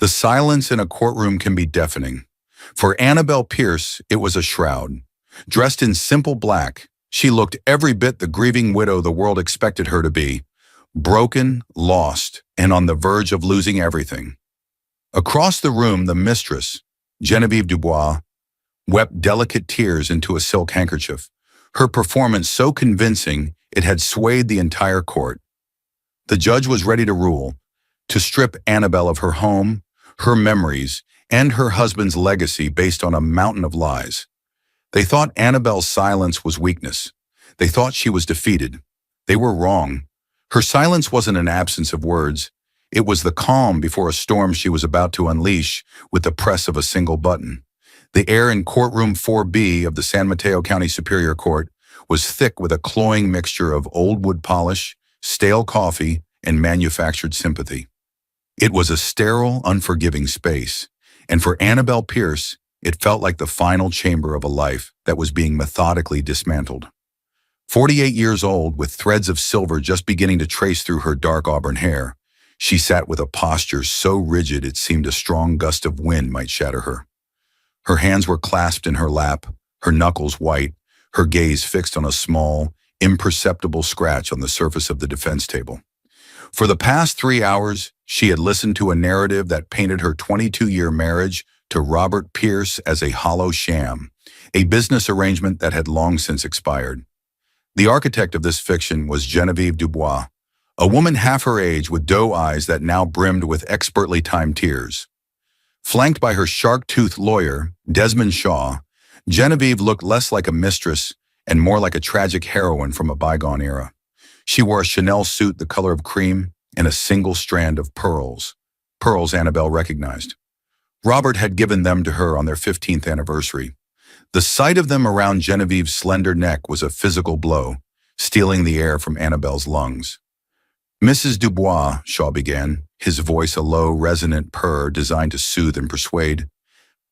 The silence in a courtroom can be deafening. For Annabelle Pierce, it was a shroud. Dressed in simple black, she looked every bit the grieving widow the world expected her to be, broken, lost, and on the verge of losing everything. Across the room, the mistress, Genevieve Dubois, wept delicate tears into a silk handkerchief, her performance so convincing it had swayed the entire court. The judge was ready to rule, to strip Annabelle of her home, her memories, and her husband's legacy based on a mountain of lies. They thought Annabelle's silence was weakness. They thought she was defeated. They were wrong. Her silence wasn't an absence of words. It was the calm before a storm she was about to unleash with the press of a single button. The air in courtroom 4B of the San Mateo County Superior Court was thick with a cloying mixture of old wood polish, stale coffee, and manufactured sympathy. It was a sterile, unforgiving space, and for Annabelle Pierce, it felt like the final chamber of a life that was being methodically dismantled. 48 years old, with threads of silver just beginning to trace through her dark auburn hair, she sat with a posture so rigid it seemed a strong gust of wind might shatter her. Her hands were clasped in her lap, her knuckles white, her gaze fixed on a small, imperceptible scratch on the surface of the defense table. For the past 3 hours, she had listened to a narrative that painted her 22-year marriage to Robert Pierce as a hollow sham, a business arrangement that had long since expired. The architect of this fiction was Genevieve Dubois, a woman half her age with doe eyes that now brimmed with expertly timed tears. Flanked by her shark-toothed lawyer, Desmond Shaw, Genevieve looked less like a mistress and more like a tragic heroine from a bygone era. She wore a Chanel suit the color of cream and a single strand of pearls. Pearls Annabelle recognized. Robert had given them to her on their 15th anniversary. The sight of them around Genevieve's slender neck was a physical blow, stealing the air from Annabelle's lungs. "Mrs. Dubois," Shaw began, his voice a low, resonant purr designed to soothe and persuade,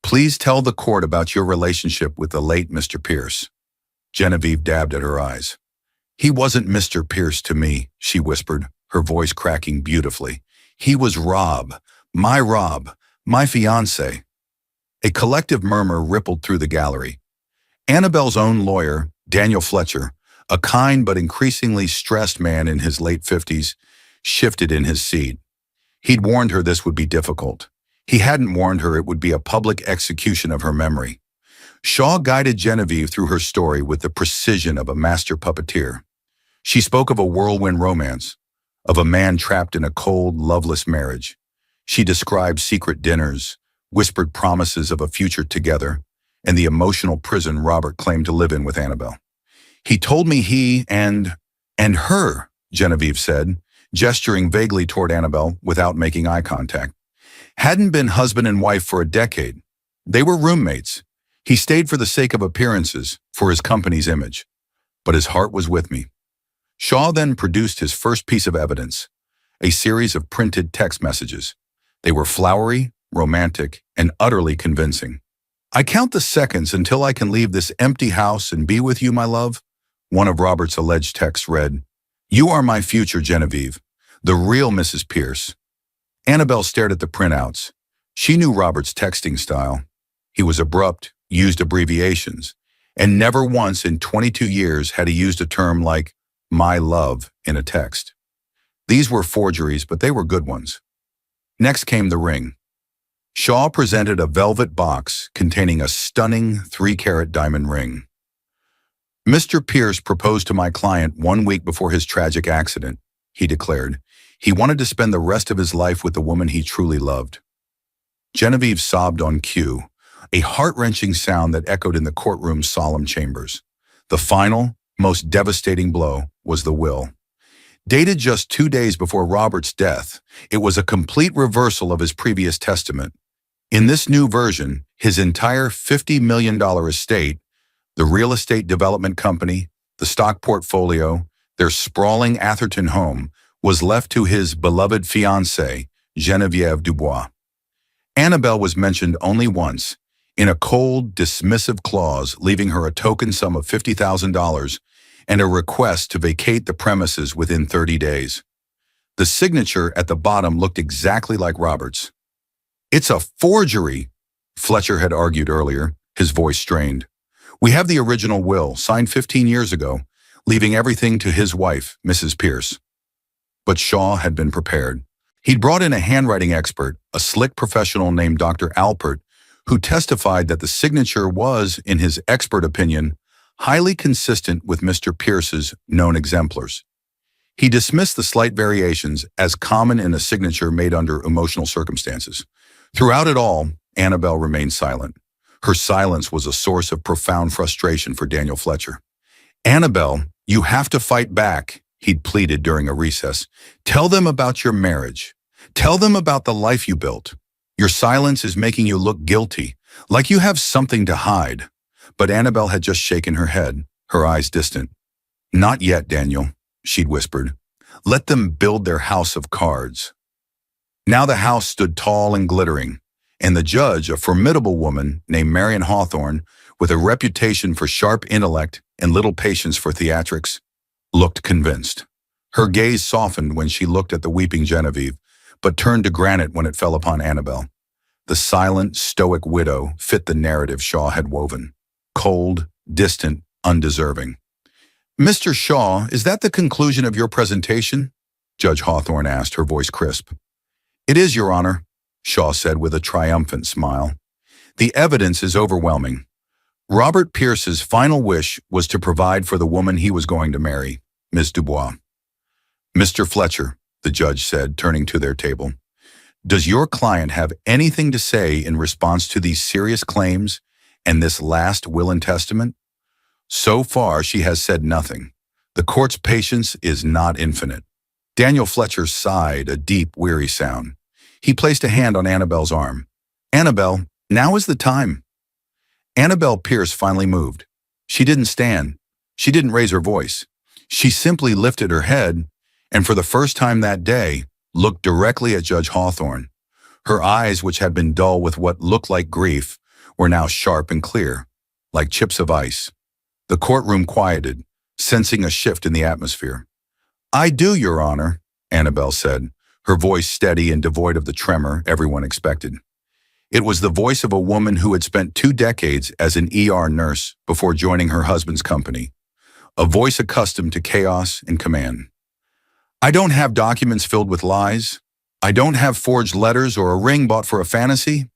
"please tell the court about your relationship with the late Mr. Pierce." Genevieve dabbed at her eyes. "He wasn't Mr. Pierce to me," she whispered, her voice cracking beautifully. "He was Rob, my fiancé." A collective murmur rippled through the gallery. Annabelle's own lawyer, Daniel Fletcher, a kind but increasingly stressed man in his late 50s, shifted in his seat. He'd warned her this would be difficult. He hadn't warned her it would be a public execution of her memory. Shaw guided Genevieve through her story with the precision of a master puppeteer. She spoke of a whirlwind romance, of a man trapped in a cold, loveless marriage. She described secret dinners, whispered promises of a future together, and the emotional prison Robert claimed to live in with Annabelle. "He told me he and her," Genevieve said, gesturing vaguely toward Annabelle without making eye contact, "hadn't been husband and wife for a decade. They were roommates. He stayed for the sake of appearances, for his company's image. But his heart was with me." Shaw then produced his first piece of evidence, a series of printed text messages. They were flowery, romantic, and utterly convincing. "I count the seconds until I can leave this empty house and be with you, my love," one of Robert's alleged texts read. "You are my future, Genevieve, the real Mrs. Pierce." Annabelle stared at the printouts. She knew Robert's texting style. He was abrupt, used abbreviations, and never once in 22 years had he used a term like "my love" in a text. These were forgeries, but they were good ones. Next came the ring. Shaw presented a velvet box containing a stunning 3-carat diamond ring. "Mr. Pierce proposed to my client 1 week before his tragic accident," he declared. "He wanted to spend the rest of his life with the woman he truly loved." Genevieve sobbed on cue, a heart-wrenching sound that echoed in the courtroom's solemn chambers. The final, most devastating blow was the will. Dated just 2 days before Robert's death, it was a complete reversal of his previous testament. In this new version, his entire $50 million estate, the real estate development company, the stock portfolio, their sprawling Atherton home, was left to his beloved fiancée, Genevieve Dubois. Annabelle was mentioned only once, in a cold, dismissive clause leaving her a token sum of $50,000 and a request to vacate the premises within 30 days. The signature at the bottom looked exactly like Robert's. It's a forgery, Fletcher had argued earlier, his voice strained. We have the original will, signed 15 years ago, leaving everything to his wife, Mrs. Pierce. But Shaw had been prepared. He'd brought in a handwriting expert, a slick professional named Dr. Alpert, who testified that the signature was, in his expert opinion, highly consistent with Mr. Pierce's known exemplars. He dismissed the slight variations as common in a signature made under emotional circumstances. Throughout it all, Annabelle remained silent. Her silence was a source of profound frustration for Daniel Fletcher. Annabelle, you have to fight back, he'd pleaded during a recess. Tell them about your marriage. Tell them about the life you built. Your silence is making you look guilty, like you have something to hide. But Annabelle had just shaken her head, her eyes distant. Not yet, Daniel, she'd whispered. Let them build their house of cards. Now the house stood tall and glittering, and the judge, a formidable woman named Marion Hawthorne, with a reputation for sharp intellect and little patience for theatrics, looked convinced. Her gaze softened when she looked at the weeping Genevieve, but turned to granite when it fell upon Annabelle. The silent, stoic widow fit the narrative Shaw had woven. Cold, distant, undeserving. Mr. Shaw, is that the conclusion of your presentation? Judge Hawthorne asked, her voice crisp. It is, Your Honor, Shaw said with a triumphant smile. The evidence is overwhelming. Robert Pierce's final wish was to provide for the woman he was going to marry, Miss Dubois. Mr. Fletcher, the judge said, turning to their table, does your client have anything to say in response to these serious claims and this last will and testament? So far, she has said nothing. The court's patience is not infinite. Daniel Fletcher sighed a deep, weary sound. He placed a hand on Annabelle's arm. Annabelle, now is the time. Annabelle Pierce finally moved. She didn't stand. She didn't raise her voice. She simply lifted her head, and for the first time that day, looked directly at Judge Hawthorne. Her eyes, which had been dull with what looked like grief, were now sharp and clear, like chips of ice. The courtroom quieted, sensing a shift in the atmosphere. I do, Your Honor, Annabelle said, her voice steady and devoid of the tremor everyone expected. It was the voice of a woman who had spent 2 decades as an ER nurse before joining her husband's company, a voice accustomed to chaos and command. I don't have documents filled with lies. I don't have forged letters or a ring bought for a fantasy.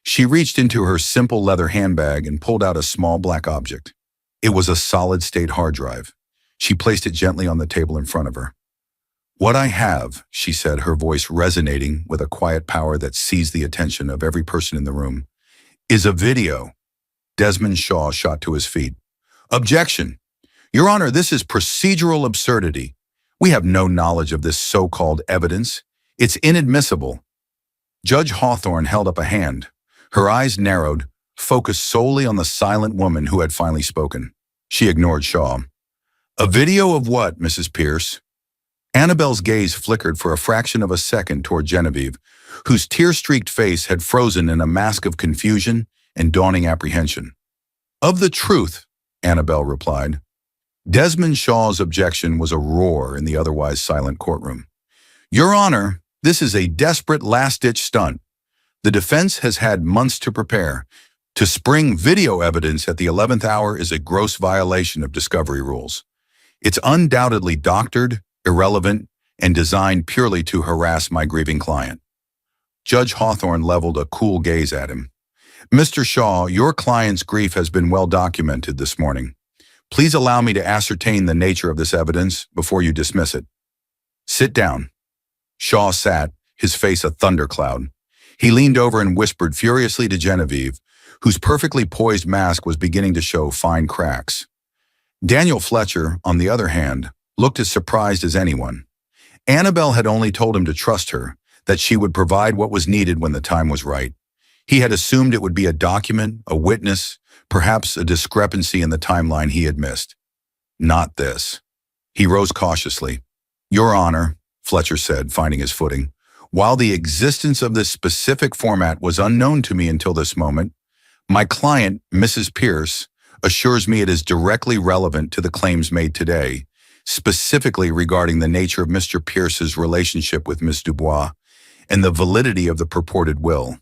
She reached into her simple leather handbag and pulled out a small black object. It was a solid-state hard drive. She placed it gently on the table in front of her. What I have, she said, her voice resonating with a quiet power that seized the attention of every person in the room, is a video. Desmond Shaw shot to his feet. Objection! Your Honor, this is procedural absurdity. We have no knowledge of this so-called evidence. It's inadmissible. Judge Hawthorne held up a hand. Her eyes narrowed, focused solely on the silent woman who had finally spoken. She ignored Shaw. A video of what, Mrs. Pierce? Annabelle's gaze flickered for a fraction of a second toward Genevieve, whose tear-streaked face had frozen in a mask of confusion and dawning apprehension. Of the truth, Annabelle replied. Desmond Shaw's objection was a roar in the otherwise silent courtroom. Your Honor, this is a desperate last-ditch stunt. The defense has had months to prepare. To spring video evidence at the 11th hour is a gross violation of discovery rules. It's undoubtedly doctored, irrelevant, and designed purely to harass my grieving client. Judge Hawthorne leveled a cool gaze at him. Mr. Shaw, your client's grief has been well documented this morning. Please allow me to ascertain the nature of this evidence before you dismiss it. Sit down. Shaw sat, his face a thundercloud. He leaned over and whispered furiously to Genevieve, whose perfectly poised mask was beginning to show fine cracks. Daniel Fletcher, on the other hand, looked as surprised as anyone. Annabelle had only told him to trust her, that she would provide what was needed when the time was right. He had assumed it would be a document, a witness, perhaps a discrepancy in the timeline he had missed. Not this. He rose cautiously. Your Honor, Fletcher said, finding his footing, while the existence of this specific format was unknown to me until this moment, my client, Mrs. Pierce, assures me it is directly relevant to the claims made today, specifically regarding the nature of Mr. Pierce's relationship with Miss Dubois and the validity of the purported will.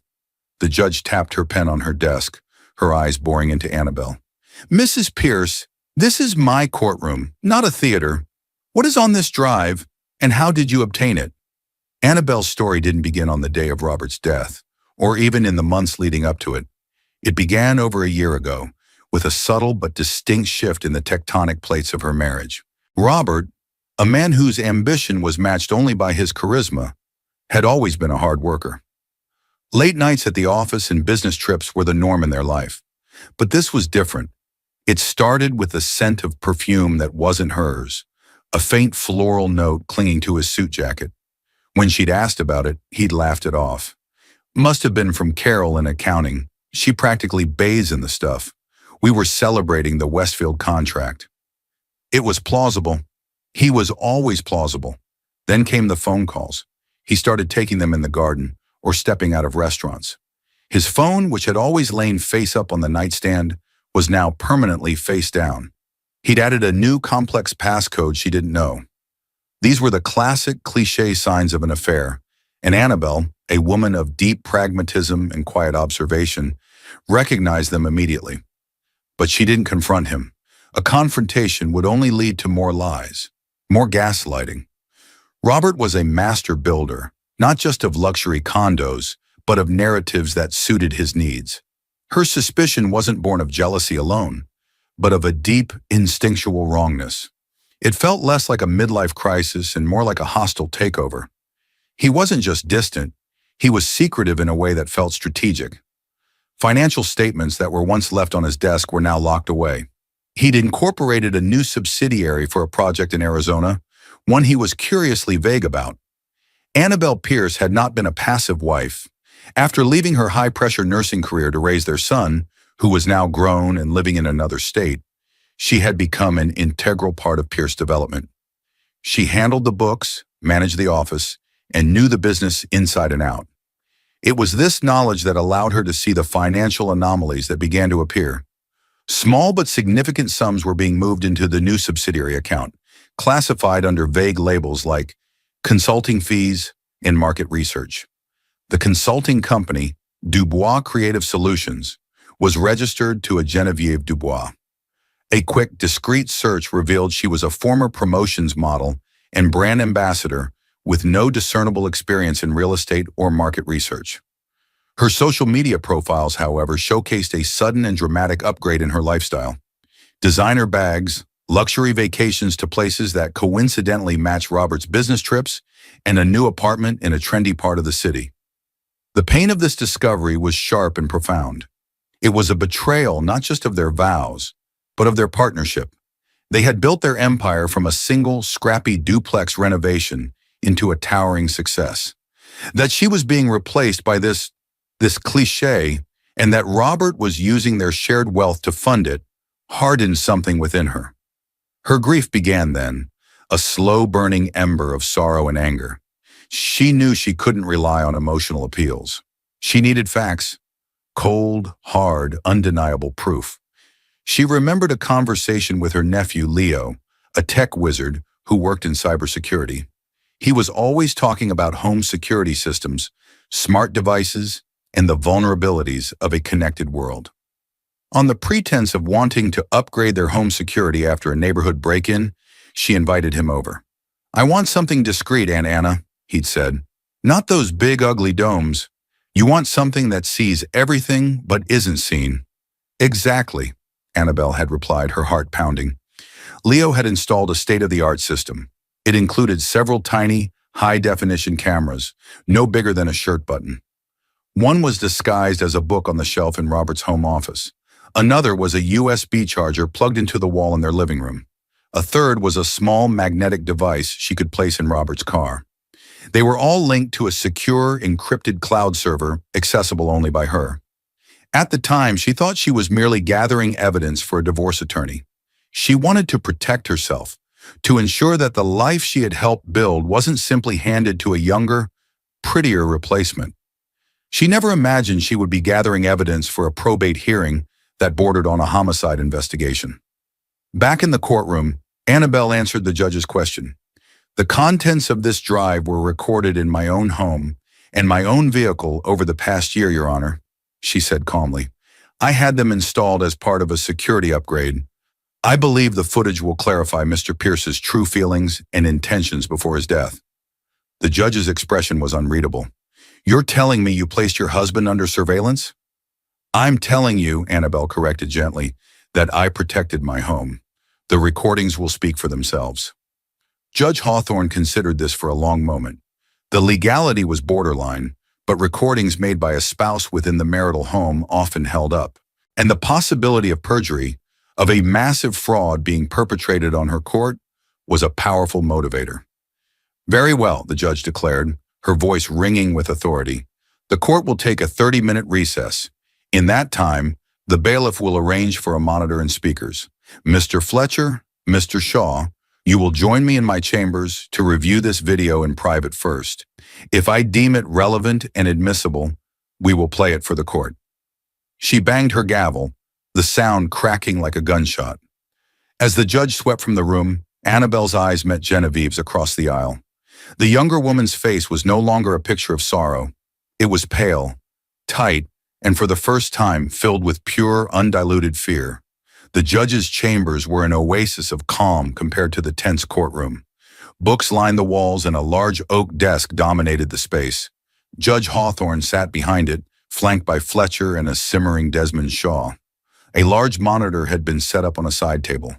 The judge tapped her pen on her desk, her eyes boring into Annabelle. Mrs. Pierce, this is my courtroom, not a theater. What is on this drive, and how did you obtain it? Annabelle's story didn't begin on the day of Robert's death, or even in the months leading up to it. It began over a year ago, with a subtle but distinct shift in the tectonic plates of her marriage. Robert, a man whose ambition was matched only by his charisma, had always been a hard worker. Late nights at the office and business trips were the norm in their life. But this was different. It started with a scent of perfume that wasn't hers, a faint floral note clinging to his suit jacket. When she'd asked about it, he'd laughed it off. Must have been from Carol in accounting. She practically bathes in the stuff. We were celebrating the Westfield contract. It was plausible. He was always plausible. Then came the phone calls. He started taking them in the garden or stepping out of restaurants. His phone, which had always lain face up on the nightstand, was now permanently face down. He'd added a new complex passcode she didn't know. These were the classic cliché signs of an affair, and Annabelle, a woman of deep pragmatism and quiet observation, recognized them immediately. But she didn't confront him. A confrontation would only lead to more lies, more gaslighting. Robert was a master builder, not just of luxury condos, but of narratives that suited his needs. Her suspicion wasn't born of jealousy alone, but of a deep, instinctual wrongness. It felt less like a midlife crisis and more like a hostile takeover. He wasn't just distant, he was secretive in a way that felt strategic. Financial statements that were once left on his desk were now locked away. He'd incorporated a new subsidiary for a project in Arizona, one he was curiously vague about. Annabelle Pierce had not been a passive wife. After leaving her high-pressure nursing career to raise their son, who was now grown and living in another state, she had become an integral part of Pierce development. She handled the books, managed the office, and knew the business inside and out. It was this knowledge that allowed her to see the financial anomalies that began to appear. Small but significant sums were being moved into the new subsidiary account, classified under vague labels like consulting fees and market research. The consulting company, Dubois Creative Solutions, was registered to a Genevieve Dubois. A quick, discreet search revealed she was a former promotions model and brand ambassador with no discernible experience in real estate or market research. Her social media profiles, however, showcased a sudden and dramatic upgrade in her lifestyle. Designer bags, luxury vacations to places that coincidentally matched Robert's business trips, and a new apartment in a trendy part of the city. The pain of this discovery was sharp and profound. It was a betrayal not just of their vows, but of their partnership. They had built their empire from a single, scrappy duplex renovation into a towering success. That she was being replaced by this cliché, and that Robert was using their shared wealth to fund it, hardened something within her. Her grief began then, a slow-burning ember of sorrow and anger. She knew she couldn't rely on emotional appeals. She needed facts, cold, hard, undeniable proof. She remembered a conversation with her nephew, Leo, a tech wizard who worked in cybersecurity. He was always talking about home security systems, smart devices, and the vulnerabilities of a connected world. On the pretense of wanting to upgrade their home security after a neighborhood break-in, she invited him over. "I want something discreet, Aunt Anna," he'd said. "Not those big, ugly domes. You want something that sees everything but isn't seen." "Exactly," Annabelle had replied, her heart pounding. Leo had installed a state-of-the-art system. It included several tiny, high-definition cameras, no bigger than a shirt button. One was disguised as a book on the shelf in Robert's home office. Another was a USB charger plugged into the wall in their living room. A third was a small magnetic device she could place in Robert's car. They were all linked to a secure, encrypted cloud server accessible only by her. At the time, she thought she was merely gathering evidence for a divorce attorney. She wanted to protect herself, to ensure that the life she had helped build wasn't simply handed to a younger, prettier replacement. She never imagined she would be gathering evidence for a probate hearing that bordered on a homicide investigation. Back in the courtroom, Annabelle answered the judge's question. "The contents of this drive were recorded in my own home and my own vehicle over the past year, Your Honor." she said calmly. I had them installed as part of a security upgrade. I believe the footage will clarify Mr. Pierce's true feelings and intentions before his death. The judge's expression was unreadable. You're telling me you placed your husband under surveillance? I'm telling you, Annabelle corrected gently, that I protected my home. The recordings will speak for themselves. Judge Hawthorne considered this for a long moment. The legality was borderline, but recordings made by a spouse within the marital home often held up. And the possibility of perjury, of a massive fraud being perpetrated on her court, was a powerful motivator. Very well, the judge declared, her voice ringing with authority. The court will take a 30-minute recess. In that time, the bailiff will arrange for a monitor and speakers. Mr. Fletcher, Mr. Shaw, you will join me in my chambers to review this video in private first. If I deem it relevant and admissible, we will play it for the court. She banged her gavel, the sound cracking like a gunshot. As the judge swept from the room, Annabelle's eyes met Genevieve's across the aisle. The younger woman's face was no longer a picture of sorrow. It was pale, tight, and for the first time filled with pure, undiluted fear. The judge's chambers were an oasis of calm compared to the tense courtroom. Books lined the walls and a large oak desk dominated the space. Judge Hawthorne sat behind it, flanked by Fletcher and a simmering Desmond Shaw. A large monitor had been set up on a side table.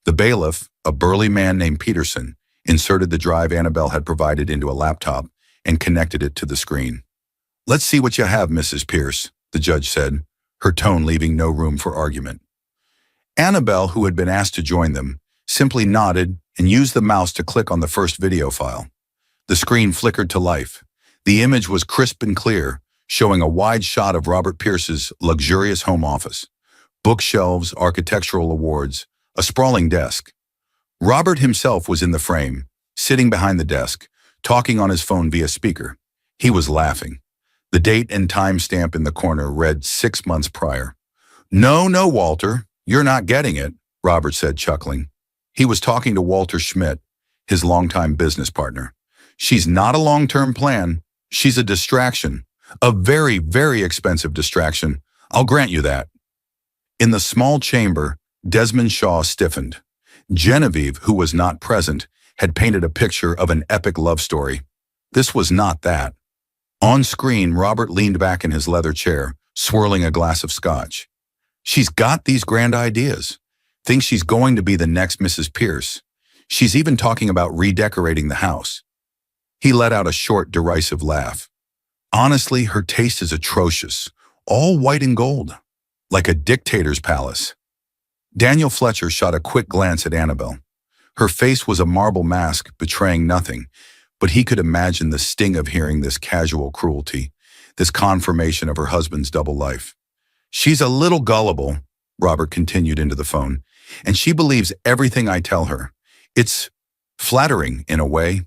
The bailiff, a burly man named Peterson, inserted the drive Annabelle had provided into a laptop and connected it to the screen. Let's see what you have, Mrs. Pierce, the judge said, her tone leaving no room for argument. Annabelle, who had been asked to join them, simply nodded and used the mouse to click on the first video file. The screen flickered to life. The image was crisp and clear, showing a wide shot of Robert Pierce's luxurious home office. Bookshelves, architectural awards, a sprawling desk. Robert himself was in the frame, sitting behind the desk, talking on his phone via speaker. He was laughing. The date and timestamp in the corner read 6 months prior. No, Walter, you're not getting it, Robert said, chuckling. He was talking to Walter Schmidt, his longtime business partner. She's not a long-term plan. She's a distraction. A very, very expensive distraction. I'll grant you that. In the small chamber, Desmond Shaw stiffened. Genevieve, who was not present, had painted a picture of an epic love story. This was not that. On screen, Robert leaned back in his leather chair, swirling a glass of scotch. She's got these grand ideas. Thinks she's going to be the next Mrs. Pierce. She's even talking about redecorating the house. He let out a short, derisive laugh. Honestly, her taste is atrocious. All white and gold. Like a dictator's palace. Daniel Fletcher shot a quick glance at Annabelle. Her face was a marble mask, betraying nothing, but he could imagine the sting of hearing this casual cruelty, this confirmation of her husband's double life. She's a little gullible, Robert continued into the phone, and she believes everything I tell her. It's flattering in a way.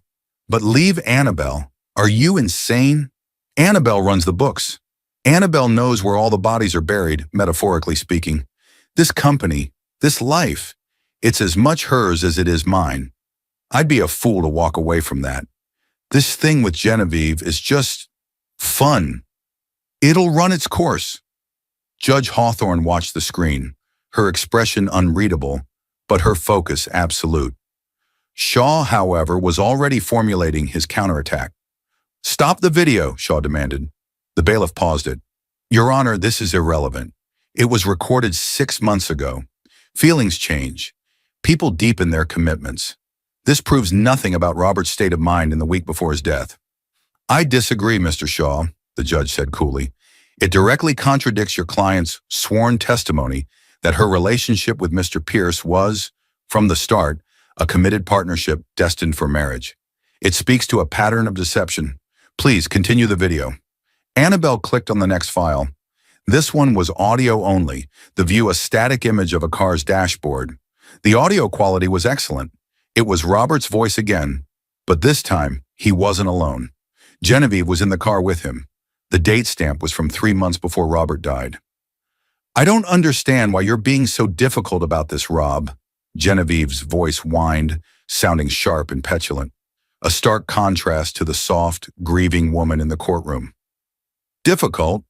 But leave Annabelle. Are you insane? Annabelle runs the books. Annabelle knows where all the bodies are buried, metaphorically speaking. This company, this life, it's as much hers as it is mine. I'd be a fool to walk away from that. This thing with Genevieve is just fun. It'll run its course. Judge Hawthorne watched the screen, her expression unreadable, but her focus absolute. Shaw, however, was already formulating his counterattack. Stop the video, Shaw demanded. The bailiff paused it. Your Honor, this is irrelevant. It was recorded 6 months ago. Feelings change. People deepen their commitments. This proves nothing about Robert's state of mind in the week before his death. I disagree, Mr. Shaw, the judge said coolly. It directly contradicts your client's sworn testimony that her relationship with Mr. Pierce was, from the start, a committed partnership destined for marriage. It speaks to a pattern of deception. Please continue the video. Annabelle clicked on the next file. This one was audio only, the view a static image of a car's dashboard. The audio quality was excellent. It was Robert's voice again, but this time he wasn't alone. Genevieve was in the car with him. The date stamp was from 3 months before Robert died. I don't understand why you're being so difficult about this, Rob. Genevieve's voice whined, sounding sharp and petulant, a stark contrast to the soft, grieving woman in the courtroom. Difficult?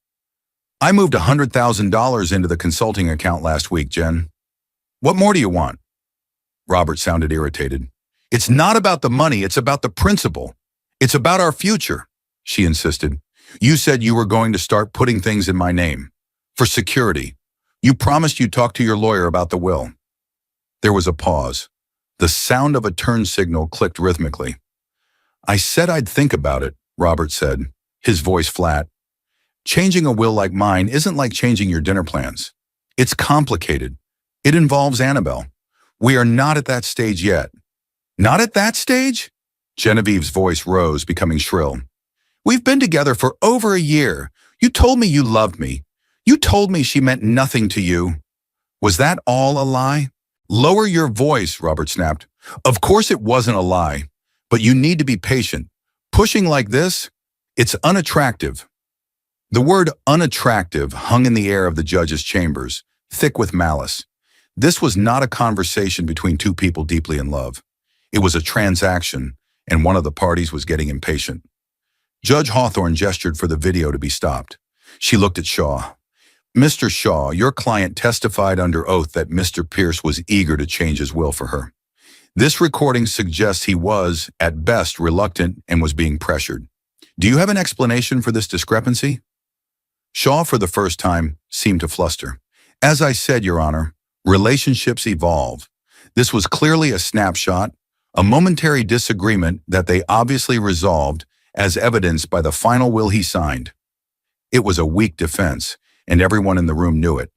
I moved $100,000 into the consulting account last week, Jen. What more do you want? Robert sounded irritated. It's not about the money, it's about the principle. It's about our future, she insisted. You said you were going to start putting things in my name. For security. You promised you'd talk to your lawyer about the will. There was a pause. The sound of a turn signal clicked rhythmically. I said I'd think about it, Robert said, his voice flat. Changing a will like mine isn't like changing your dinner plans. It's complicated. It involves Annabelle. We are not at that stage yet. Not at that stage? Genevieve's voice rose, becoming shrill. We've been together for over a year. You told me you loved me. You told me she meant nothing to you. Was that all a lie? Lower your voice, Robert snapped. Of course it wasn't a lie, but you need to be patient. Pushing like this, it's unattractive. The word unattractive hung in the air of the judge's chambers, thick with malice. This was not a conversation between two people deeply in love. It was a transaction, and one of the parties was getting impatient. Judge Hawthorne gestured for the video to be stopped. She looked at Shaw. Mr. Shaw, your client testified under oath that Mr. Pierce was eager to change his will for her. This recording suggests he was, at best, reluctant and was being pressured. Do you have an explanation for this discrepancy? Shaw, for the first time, seemed to fluster. As I said, Your Honor, relationships evolve. This was clearly a snapshot, a momentary disagreement that they obviously resolved, as evidenced by the final will he signed. It was a weak defense, and everyone in the room knew it.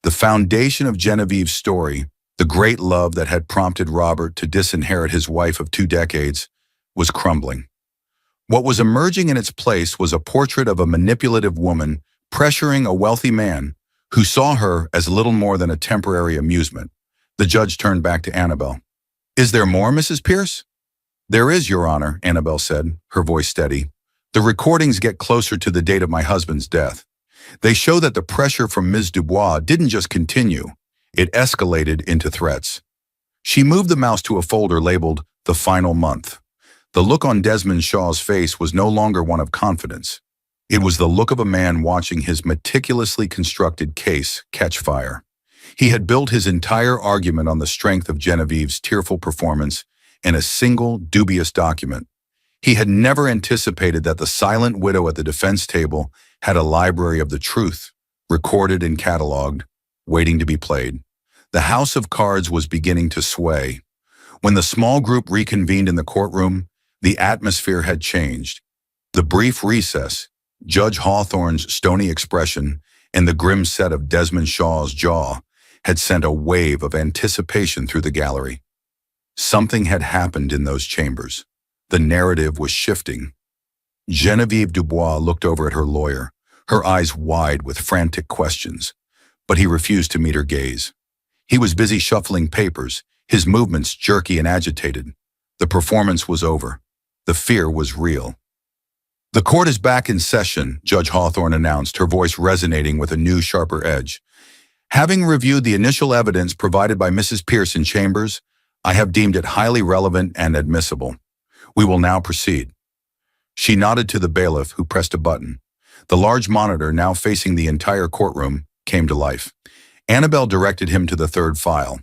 The foundation of Genevieve's story, the great love that had prompted Robert to disinherit his wife of 2 decades, was crumbling. What was emerging in its place was a portrait of a manipulative woman pressuring a wealthy man who saw her as little more than a temporary amusement. The judge turned back to Annabelle. Is there more, Mrs. Pierce? There is, Your Honor, Annabelle said, her voice steady. The recordings get closer to the date of my husband's death. They show that the pressure from Ms. Dubois didn't just continue, it escalated into threats. She moved the mouse to a folder labeled The Final Month. The look on Desmond Shaw's face was no longer one of confidence. It was the look of a man watching his meticulously constructed case catch fire. He had built his entire argument on the strength of Genevieve's tearful performance in a single, dubious document. He had never anticipated that the silent widow at the defense table had a library of the truth, recorded and cataloged, waiting to be played. The house of cards was beginning to sway. When the small group reconvened in the courtroom, the atmosphere had changed. The brief recess, Judge Hawthorne's stony expression, and the grim set of Desmond Shaw's jaw had sent a wave of anticipation through the gallery. Something had happened in those chambers. The narrative was shifting. Genevieve Dubois looked over at her lawyer, her eyes wide with frantic questions, but he refused to meet her gaze. He was busy shuffling papers, his movements jerky and agitated. The performance was over. The fear was real. The court is back in session, Judge Hawthorne announced, her voice resonating with a new, sharper edge. Having reviewed the initial evidence provided by Mrs. Pierce in chambers, I have deemed it highly relevant and admissible. We will now proceed. She nodded to the bailiff, who pressed a button. The large monitor, now facing the entire courtroom, came to life. Annabelle directed him to the third file.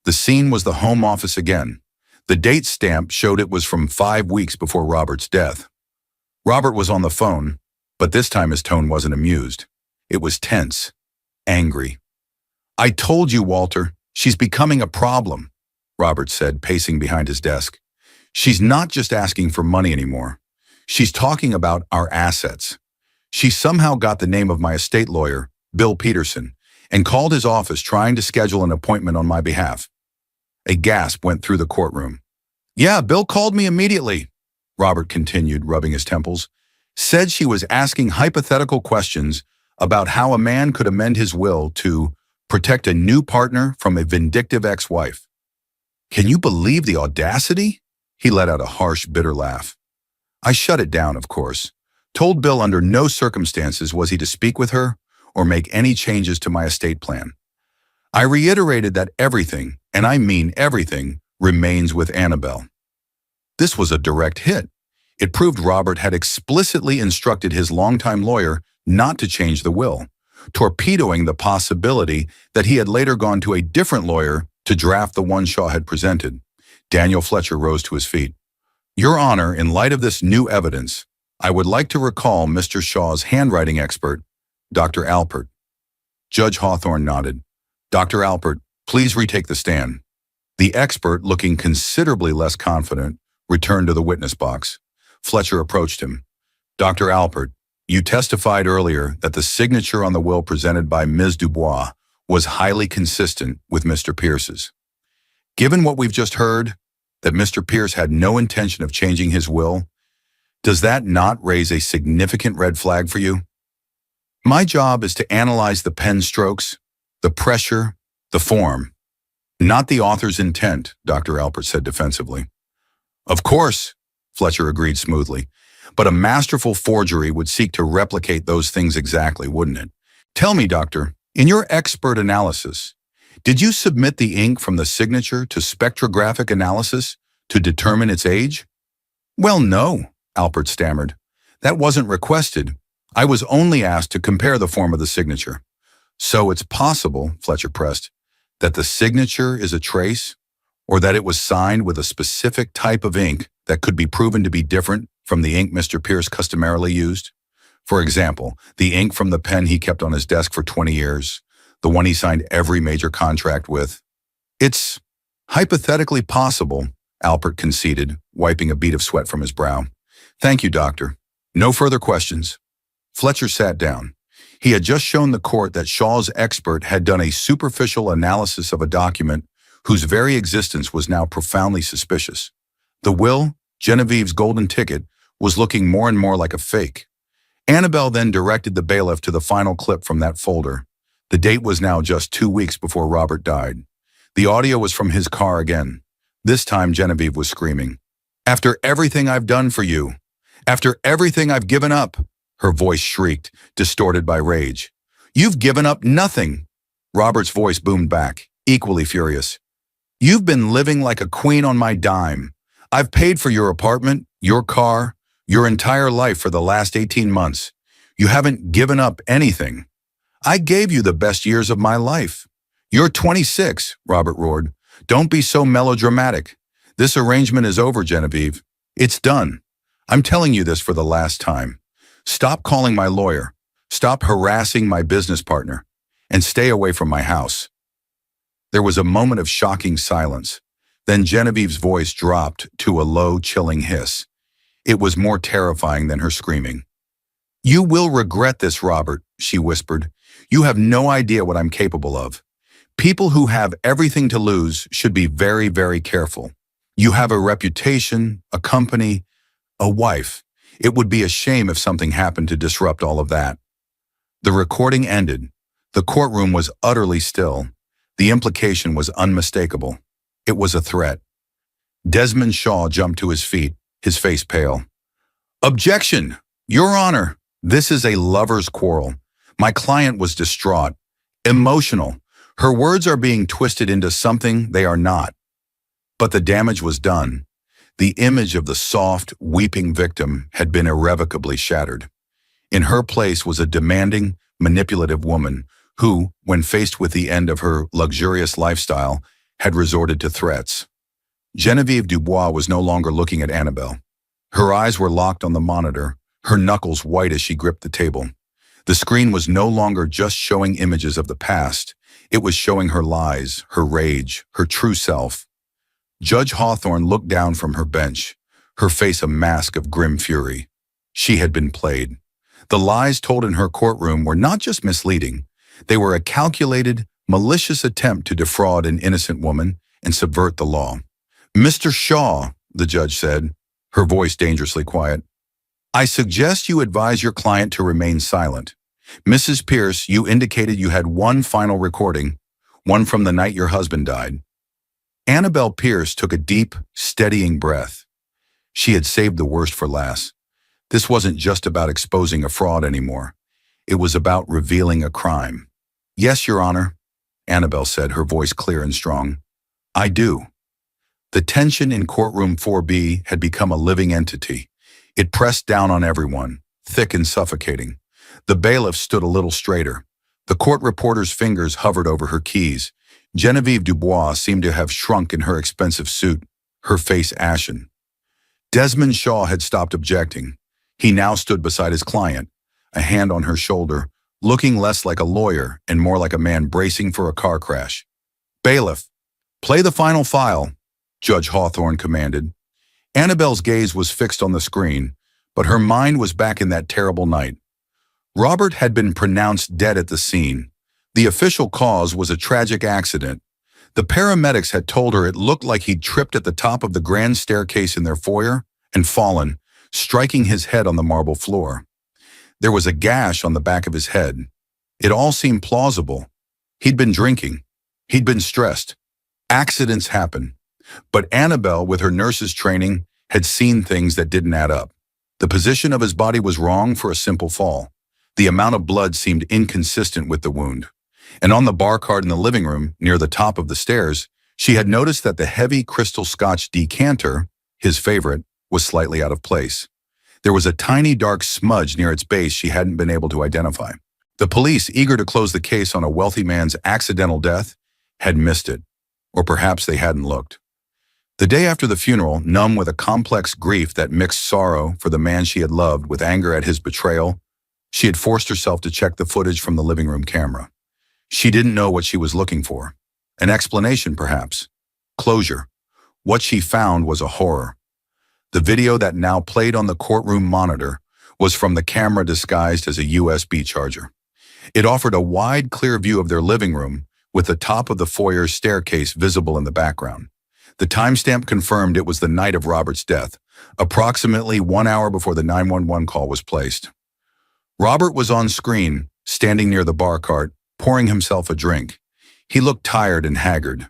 The scene was the home office again. The date stamp showed it was from 5 weeks before Robert's death. Robert was on the phone, but this time his tone wasn't amused. It was tense, angry. I told you, Walter, she's becoming a problem, Robert said, pacing behind his desk. She's not just asking for money anymore. She's talking about our assets. She somehow got the name of my estate lawyer, Bill Peterson, and called his office trying to schedule an appointment on my behalf. A gasp went through the courtroom. Yeah, Bill called me immediately, Robert continued, rubbing his temples. Said she was asking hypothetical questions about how a man could amend his will to protect a new partner from a vindictive ex-wife. Can you believe the audacity? He let out a harsh, bitter laugh. I shut it down, of course. Told Bill under no circumstances was he to speak with her or make any changes to my estate plan. I reiterated that everything, and I mean everything, remains with Annabelle. This was a direct hit. It proved Robert had explicitly instructed his longtime lawyer not to change the will, torpedoing the possibility that he had later gone to a different lawyer to draft the one Shaw had presented. Daniel Fletcher rose to his feet. Your Honor, in light of this new evidence, I would like to recall Mr. Shaw's handwriting expert, Dr. Alpert. Judge Hawthorne nodded. Dr. Alpert, please retake the stand. The expert, looking considerably less confident, returned to the witness box. Fletcher approached him. Dr. Alpert, you testified earlier that the signature on the will presented by Ms. Dubois was highly consistent with Mr. Pierce's. Given what we've just heard, that Mr. Pierce had no intention of changing his will, does that not raise a significant red flag for you? My job is to analyze the pen strokes, the pressure, the form, not the author's intent, Dr. Alpert said defensively. Of course, Fletcher agreed smoothly, but a masterful forgery would seek to replicate those things exactly, wouldn't it? Tell me, Doctor, in your expert analysis, did you submit the ink from the signature to spectrographic analysis to determine its age? Well, no, Alpert stammered. That wasn't requested. I was only asked to compare the form of the signature. So it's possible, Fletcher pressed, that the signature is a trace, or that it was signed with a specific type of ink that could be proven to be different from the ink Mr. Pierce customarily used? For example, the ink from the pen he kept on his desk for 20 years, the one he signed every major contract with. It's hypothetically possible, Alpert conceded, wiping a bead of sweat from his brow. Thank you, Doctor. No further questions. Fletcher sat down. He had just shown the court that Shaw's expert had done a superficial analysis of a document whose very existence was now profoundly suspicious. The will, Genevieve's golden ticket, was looking more and more like a fake. Annabelle then directed the bailiff to the final clip from that folder. The date was now just 2 weeks before Robert died. The audio was from his car again. This time Genevieve was screaming. After everything I've done for you, after everything I've given up, her voice shrieked, distorted by rage. You've given up nothing. Robert's voice boomed back, equally furious. You've been living like a queen on my dime. I've paid for your apartment, your car, your entire life for the last 18 months. You haven't given up anything. I gave you the best years of my life. You're 26, Robert roared. Don't be so melodramatic. This arrangement is over, Genevieve. It's done. I'm telling you this for the last time. Stop calling my lawyer. Stop harassing my business partner. And stay away from my house. There was a moment of shocking silence. Then Genevieve's voice dropped to a low, chilling hiss. It was more terrifying than her screaming. You will regret this, Robert, she whispered. You have no idea what I'm capable of. People who have everything to lose should be very, very careful. You have a reputation, a company, a wife. It would be a shame if something happened to disrupt all of that. The recording ended. The courtroom was utterly still. The implication was unmistakable. It was a threat. Desmond Shaw jumped to his feet, his face pale. Objection! Your Honor, this is a lover's quarrel. My client was distraught, emotional. Her words are being twisted into something they are not. But the damage was done. The image of the soft, weeping victim had been irrevocably shattered. In her place was a demanding, manipulative woman who, when faced with the end of her luxurious lifestyle, had resorted to threats. Genevieve Dubois was no longer looking at Annabelle. Her eyes were locked on the monitor, her knuckles white as she gripped the table. The screen was no longer just showing images of the past. It was showing her lies, her rage, her true self. Judge Hawthorne looked down from her bench, her face a mask of grim fury. She had been played. The lies told in her courtroom were not just misleading. They were a calculated, malicious attempt to defraud an innocent woman and subvert the law. Mr. Shaw, the judge said, her voice dangerously quiet, I suggest you advise your client to remain silent. Mrs. Pierce, you indicated you had one final recording, one from the night your husband died. Annabelle Pierce took a deep, steadying breath. She had saved the worst for last. This wasn't just about exposing a fraud anymore. It was about revealing a crime. Yes, Your Honor, Annabelle said, her voice clear and strong. I do. The tension in courtroom 4B had become a living entity. It pressed down on everyone, thick and suffocating. The bailiff stood a little straighter. The court reporter's fingers hovered over her keys. Genevieve Dubois seemed to have shrunk in her expensive suit, her face ashen. Desmond Shaw had stopped objecting. He now stood beside his client, a hand on her shoulder, looking less like a lawyer and more like a man bracing for a car crash. "Bailiff, play the final file," Judge Hawthorne commanded. Annabelle's gaze was fixed on the screen, but her mind was back in that terrible night. Robert had been pronounced dead at the scene. The official cause was a tragic accident. The paramedics had told her it looked like he'd tripped at the top of the grand staircase in their foyer and fallen, striking his head on the marble floor. There was a gash on the back of his head. It all seemed plausible. He'd been drinking. He'd been stressed. Accidents happen. But Annabelle, with her nurse's training, had seen things that didn't add up. The position of his body was wrong for a simple fall. The amount of blood seemed inconsistent with the wound. And on the bar cart in the living room, near the top of the stairs, she had noticed that the heavy crystal Scotch decanter, his favorite, was slightly out of place. There was a tiny dark smudge near its base she hadn't been able to identify. The police, eager to close the case on a wealthy man's accidental death, had missed it. Or perhaps they hadn't looked. The day after the funeral, numb with a complex grief that mixed sorrow for the man she had loved with anger at his betrayal, she had forced herself to check the footage from the living room camera. She didn't know what she was looking for. An explanation, perhaps. Closure. What she found was a horror. The video that now played on the courtroom monitor was from the camera disguised as a USB charger. It offered a wide, clear view of their living room, with the top of the foyer staircase visible in the background. The timestamp confirmed it was the night of Robert's death, approximately 1 hour before the 911 call was placed. Robert was on screen, standing near the bar cart, pouring himself a drink. He looked tired and haggard.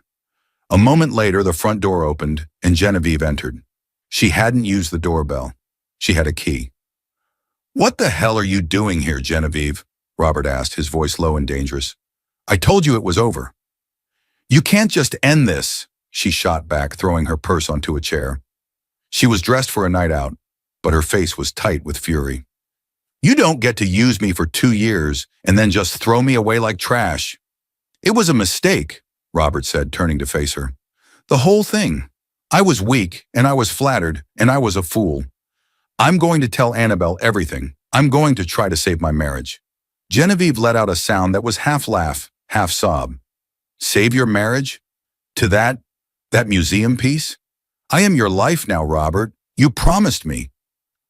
A moment later, the front door opened, and Genevieve entered. She hadn't used the doorbell. She had a key. "What the hell are you doing here, Genevieve?" Robert asked, his voice low and dangerous. "I told you it was over." "You can't just end this," she shot back, throwing her purse onto a chair. She was dressed for a night out, but her face was tight with fury. "You don't get to use me for 2 years and then just throw me away like trash." "It was a mistake," Robert said, turning to face her. "The whole thing. I was weak, and I was flattered, and I was a fool. I'm going to tell Annabelle everything. I'm going to try to save my marriage." Genevieve let out a sound that was half laugh, half sob. "Save your marriage? To that museum piece? I am your life now, Robert. You promised me."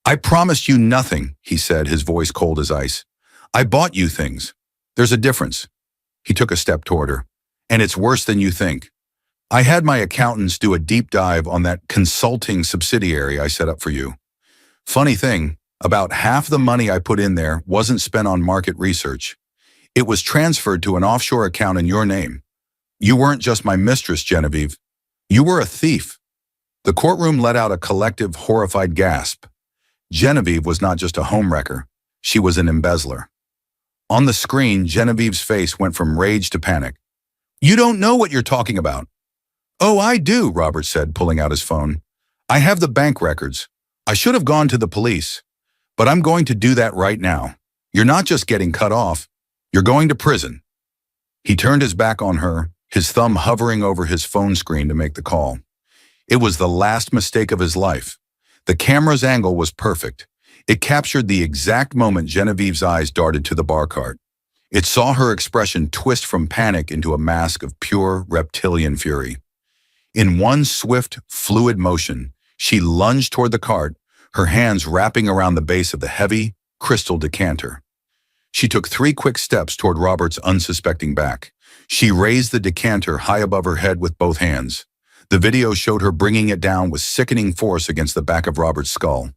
"I promised you nothing," he said, his voice cold as ice. "I bought you things. There's a difference." He took a step toward her. "And it's worse than you think. I had my accountants do a deep dive on that consulting subsidiary I set up for you. Funny thing, about half the money I put in there wasn't spent on market research. It was transferred to an offshore account in your name. You weren't just my mistress, Genevieve. You were a thief." The courtroom let out a collective, horrified gasp. Genevieve was not just a homewrecker. She was an embezzler. On the screen, Genevieve's face went from rage to panic. "You don't know what you're talking about." "Oh, I do," Robert said, pulling out his phone. "I have the bank records. I should have gone to the police. But I'm going to do that right now. You're not just getting cut off. You're going to prison." He turned his back on her, his thumb hovering over his phone screen to make the call. It was the last mistake of his life. The camera's angle was perfect. It captured the exact moment Genevieve's eyes darted to the bar cart. It saw her expression twist from panic into a mask of pure reptilian fury. In one swift, fluid motion, she lunged toward the cart, her hands wrapping around the base of the heavy, crystal decanter. She took 3 quick steps toward Robert's unsuspecting back. She raised the decanter high above her head with both hands. The video showed her bringing it down with sickening force against the back of Robert's skull.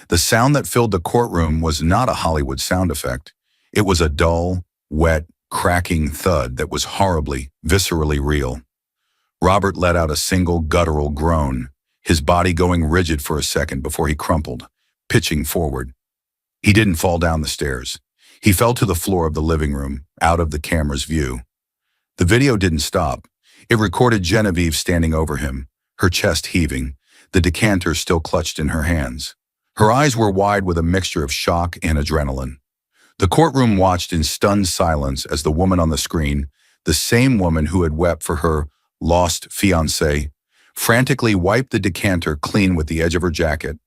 The sound that filled the courtroom was not a Hollywood sound effect. It was a dull, wet, cracking thud that was horribly, viscerally real. Robert let out a single guttural groan, his body going rigid for a second before he crumpled, pitching forward. He didn't fall down the stairs. He fell to the floor of the living room, out of the camera's view. The video didn't stop. It recorded Genevieve standing over him, her chest heaving, the decanter still clutched in her hands. Her eyes were wide with a mixture of shock and adrenaline. The courtroom watched in stunned silence as the woman on the screen, the same woman who had wept for her lost fiancé, frantically wiped the decanter clean with the edge of her jacket,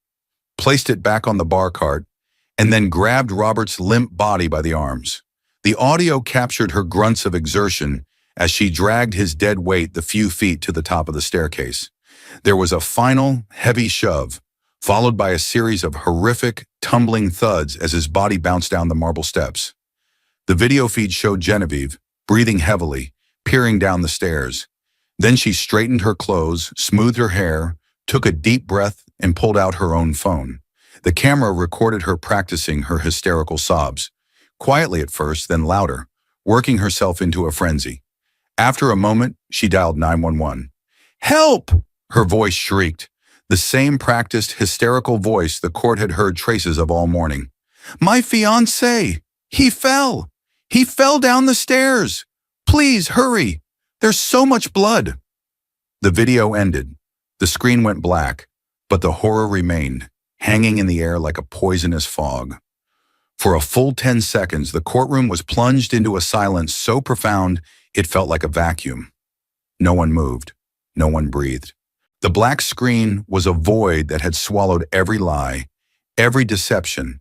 placed it back on the bar cart, and then grabbed Robert's limp body by the arms. The audio captured her grunts of exertion as she dragged his dead weight the few feet to the top of the staircase. There was a final, heavy shove, followed by a series of horrific, tumbling thuds as his body bounced down the marble steps. The video feed showed Genevieve, breathing heavily, peering down the stairs. Then she straightened her clothes, smoothed her hair, took a deep breath, and pulled out her own phone. The camera recorded her practicing her hysterical sobs, quietly at first, then louder, working herself into a frenzy. After a moment, she dialed 911. "Help!" her voice shrieked, the same practiced, hysterical voice the court had heard traces of all morning. "My fiancé! He fell! He fell down the stairs! Please, hurry! There's so much blood!" The video ended. The screen went black, but the horror remained, hanging in the air like a poisonous fog. For a full 10 seconds, the courtroom was plunged into a silence so profound it felt like a vacuum. No one moved. No one breathed. The black screen was a void that had swallowed every lie, every deception,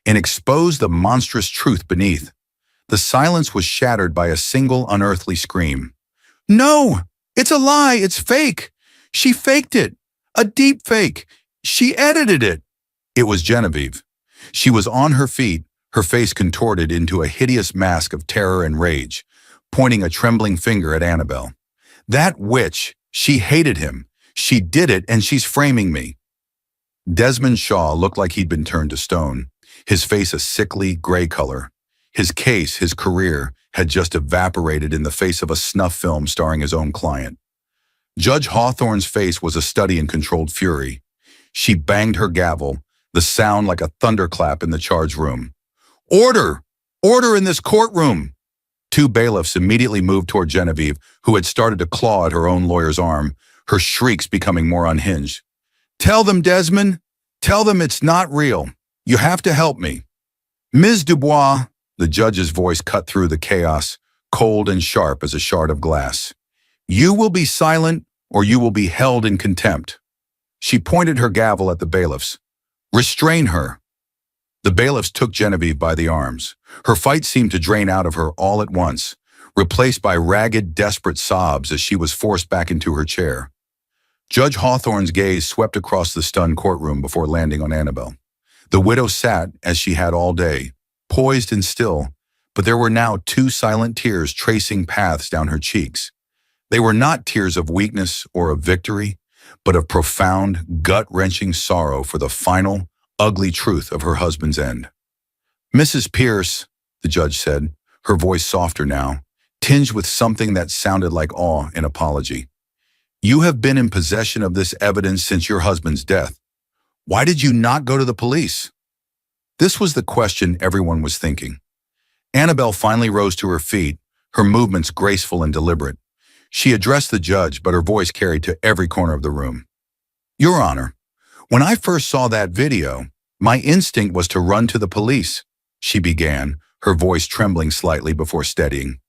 and exposed the monstrous truth beneath. The silence was shattered by a single unearthly scream. "No! It's a lie! It's fake! She faked it! A deep fake! She edited it!" It was Genevieve. She was on her feet, her face contorted into a hideous mask of terror and rage, pointing a trembling finger at Annabelle. "That witch! She hated him! She did it, and she's framing me." Desmond Shaw looked like he'd been turned to stone, his face a sickly gray color. His case, his career, had just evaporated in the face of a snuff film starring his own client. Judge Hawthorne's face was a study in controlled fury. She banged her gavel, the sound like a thunderclap in the charge room. "Order! Order in this courtroom!" Two bailiffs immediately moved toward Genevieve, who had started to claw at her own lawyer's arm, her shrieks becoming more unhinged. "Tell them, Desmond! Tell them it's not real. You have to help me." "Ms. Dubois," the judge's voice cut through the chaos, cold and sharp as a shard of glass. "You will be silent, or you will be held in contempt." She pointed her gavel at the bailiffs. "Restrain her." The bailiffs took Genevieve by the arms. Her fight seemed to drain out of her all at once, replaced by ragged, desperate sobs as she was forced back into her chair. Judge Hawthorne's gaze swept across the stunned courtroom before landing on Annabelle. The widow sat, as she had all day, poised and still, but there were now two silent tears tracing paths down her cheeks. They were not tears of weakness or of victory, but of profound, gut-wrenching sorrow for the final, ugly truth of her husband's end. "Mrs. Pierce," the judge said, her voice softer now, tinged with something that sounded like awe and apology. "You have been in possession of this evidence since your husband's death. Why did you not go to the police?" This was the question everyone was thinking. Annabelle finally rose to her feet, her movements graceful and deliberate. She addressed the judge, but her voice carried to every corner of the room. "Your Honor, when I first saw that video, my instinct was to run to the police," she began, her voice trembling slightly before steadying.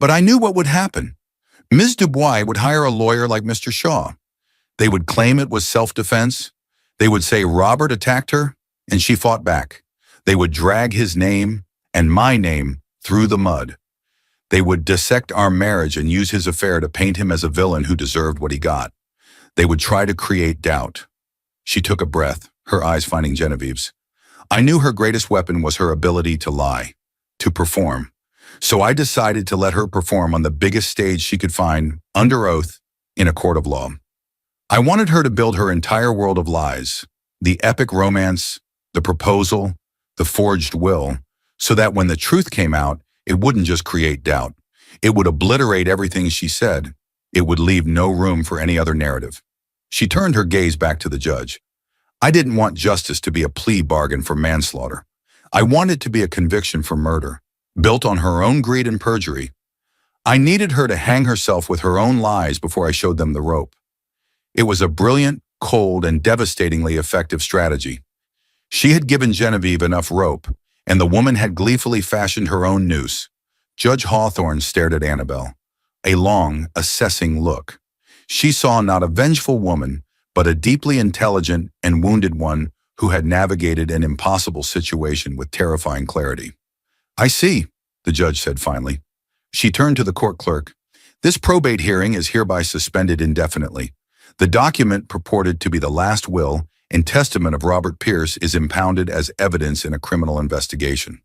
"But I knew what would happen. Ms. Dubois would hire a lawyer like Mr. Shaw. They would claim it was self-defense. They would say Robert attacked her, and she fought back. They would drag his name and my name through the mud. They would dissect our marriage and use his affair to paint him as a villain who deserved what he got. They would try to create doubt." She took a breath, her eyes finding Genevieve's. "I knew her greatest weapon was her ability to lie, to perform. So I decided to let her perform on the biggest stage she could find, under oath, in a court of law. I wanted her to build her entire world of lies, the epic romance, the proposal, the forged will, so that when the truth came out, it wouldn't just create doubt. It would obliterate everything she said. It would leave no room for any other narrative." She turned her gaze back to the judge. "I didn't want justice to be a plea bargain for manslaughter. I wanted it to be a conviction for murder, built on her own greed and perjury. I needed her to hang herself with her own lies before I showed them the rope. It was a brilliant, cold, and devastatingly effective strategy. She had given Genevieve enough rope, and the woman had gleefully fashioned her own noose. Judge Hawthorne stared at Annabel, a long, assessing look. She saw not a vengeful woman, but a deeply intelligent and wounded one who had navigated an impossible situation with terrifying clarity. "I see," the judge said finally. She turned to the court clerk. "This probate hearing is hereby suspended indefinitely. The document purported to be the last will and testament of Robert Pierce is impounded as evidence in a criminal investigation.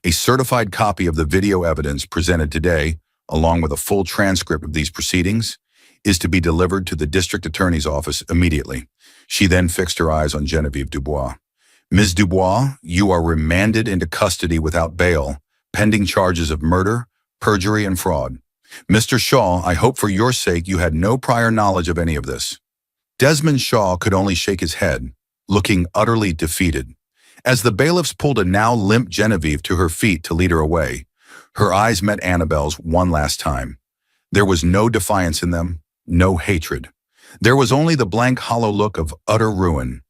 A certified copy of the video evidence presented today, along with a full transcript of these proceedings, is to be delivered to the district attorney's office immediately." She then fixed her eyes on Genevieve Dubois. "Ms. Dubois, you are remanded into custody without bail, pending charges of murder, perjury, and fraud. Mr. Shaw, I hope for your sake you had no prior knowledge of any of this." Desmond Shaw could only shake his head, looking utterly defeated. As the bailiffs pulled a now limp Genevieve to her feet to lead her away, her eyes met Annabel's one last time. There was no defiance in them, no hatred. There was only the blank, hollow look of utter ruin.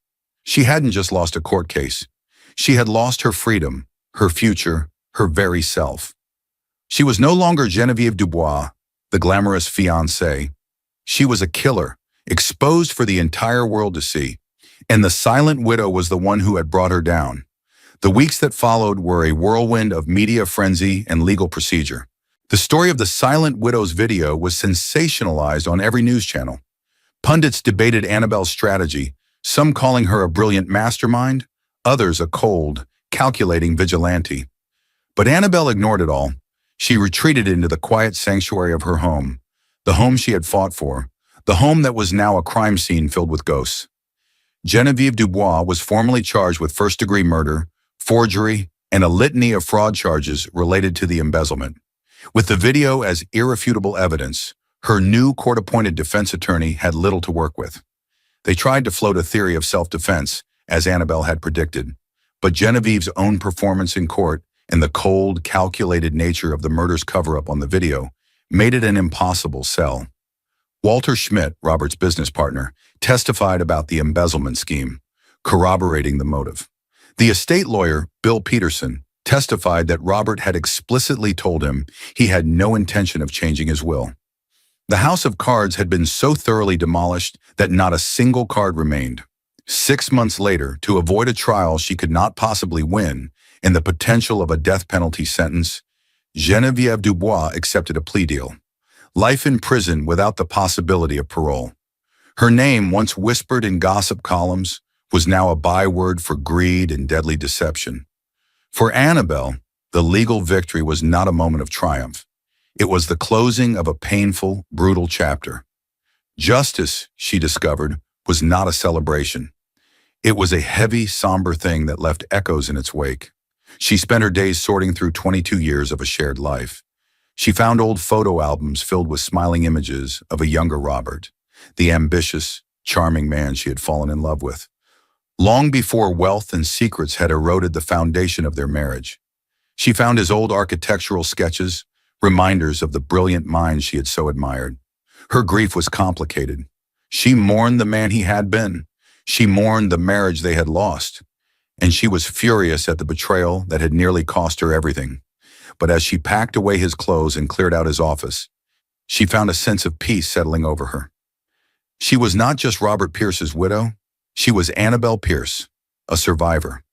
She hadn't just lost a court case. She had lost her freedom, her future, her very self. She was no longer Genevieve Dubois, the glamorous fiancée. She was a killer, exposed for the entire world to see. And the silent widow was the one who had brought her down. The weeks that followed were a whirlwind of media frenzy and legal procedure. The story of the silent widow's video was sensationalized on every news channel. Pundits debated Annabel's strategy, some calling her a brilliant mastermind, others a cold, calculating vigilante. But Annabel ignored it all. She retreated into the quiet sanctuary of her home, the home she had fought for, the home that was now a crime scene filled with ghosts. Genevieve Dubois was formally charged with first-degree murder, forgery, and a litany of fraud charges related to the embezzlement. With the video as irrefutable evidence, her new court-appointed defense attorney had little to work with. They tried to float a theory of self-defense, as Annabel had predicted, but Genevieve's own performance in court and the cold, calculated nature of the murder's cover-up on the video made it an impossible sell. Walter Schmidt, Robert's business partner, testified about the embezzlement scheme, corroborating the motive. The estate lawyer, Bill Peterson, testified that Robert had explicitly told him he had no intention of changing his will. The house of cards had been so thoroughly demolished that not a single card remained. 6 months later, to avoid a trial she could not possibly win and the potential of a death penalty sentence, Genevieve Dubois accepted a plea deal. Life in prison without the possibility of parole. Her name, once whispered in gossip columns, was now a byword for greed and deadly deception. For Annabel, the legal victory was not a moment of triumph. It was the closing of a painful, brutal chapter. Justice, she discovered, was not a celebration. It was a heavy, somber thing that left echoes in its wake. She spent her days sorting through 22 years of a shared life. She found old photo albums filled with smiling images of a younger Robert, the ambitious, charming man she had fallen in love with. Long before wealth and secrets had eroded the foundation of their marriage, she found his old architectural sketches, reminders of the brilliant mind she had so admired. Her grief was complicated. She mourned the man he had been. She mourned the marriage they had lost. And she was furious at the betrayal that had nearly cost her everything. But as she packed away his clothes and cleared out his office, she found a sense of peace settling over her. She was not just Robert Pierce's widow. She was Annabel Pierce, a survivor.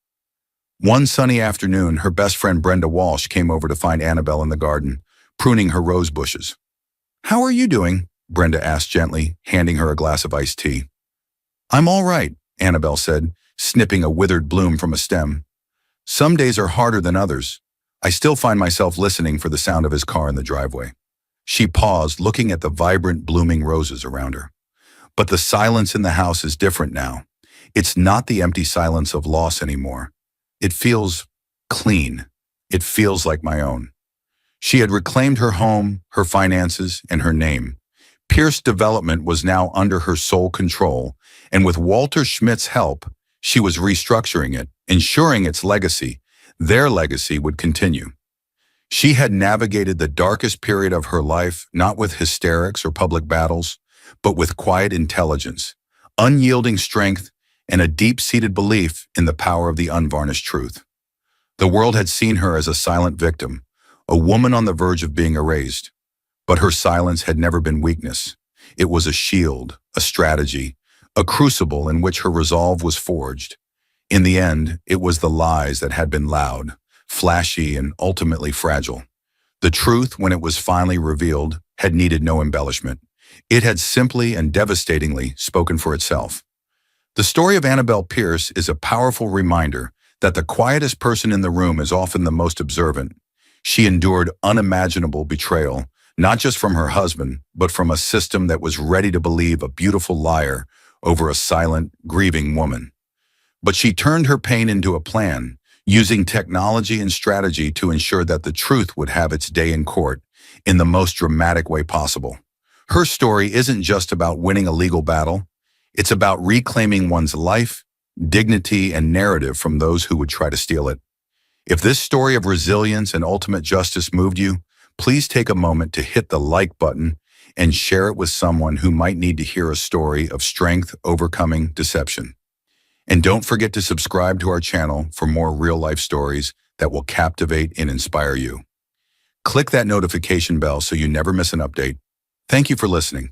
One sunny afternoon, her best friend Brenda Walsh came over to find Annabel in the garden, pruning her rose bushes. "How are you doing?" Brenda asked gently, handing her a glass of iced tea. "I'm all right," Annabel said, snipping a withered bloom from a stem. "Some days are harder than others. I still find myself listening for the sound of his car in the driveway." She paused, looking at the vibrant, blooming roses around her. "But the silence in the house is different now. It's not the empty silence of loss anymore. It feels clean. It feels like my own." She had reclaimed her home, her finances, and her name. Pierce Development was now under her sole control, and with Walter Schmidt's help, she was restructuring it, ensuring its legacy, their legacy, would continue. She had navigated the darkest period of her life, not with hysterics or public battles, but with quiet intelligence, unyielding strength, and a deep-seated belief in the power of the unvarnished truth. The world had seen her as a silent victim, a woman on the verge of being erased. But her silence had never been weakness. It was a shield, a strategy, a crucible in which her resolve was forged. In the end, it was the lies that had been loud, flashy, and ultimately fragile. The truth, when it was finally revealed, had needed no embellishment. It had simply and devastatingly spoken for itself. The story of Annabelle Pierce is a powerful reminder that the quietest person in the room is often the most observant. She endured unimaginable betrayal, not just from her husband, but from a system that was ready to believe a beautiful liar over a silent, grieving woman. But she turned her pain into a plan, using technology and strategy to ensure that the truth would have its day in court in the most dramatic way possible. Her story isn't just about winning a legal battle. It's about reclaiming one's life, dignity, and narrative from those who would try to steal it. If this story of resilience and ultimate justice moved you, please take a moment to hit the like button and share it with someone who might need to hear a story of strength overcoming deception. And don't forget to subscribe to our channel for more real-life stories that will captivate and inspire you. Click that notification bell so you never miss an update. Thank you for listening.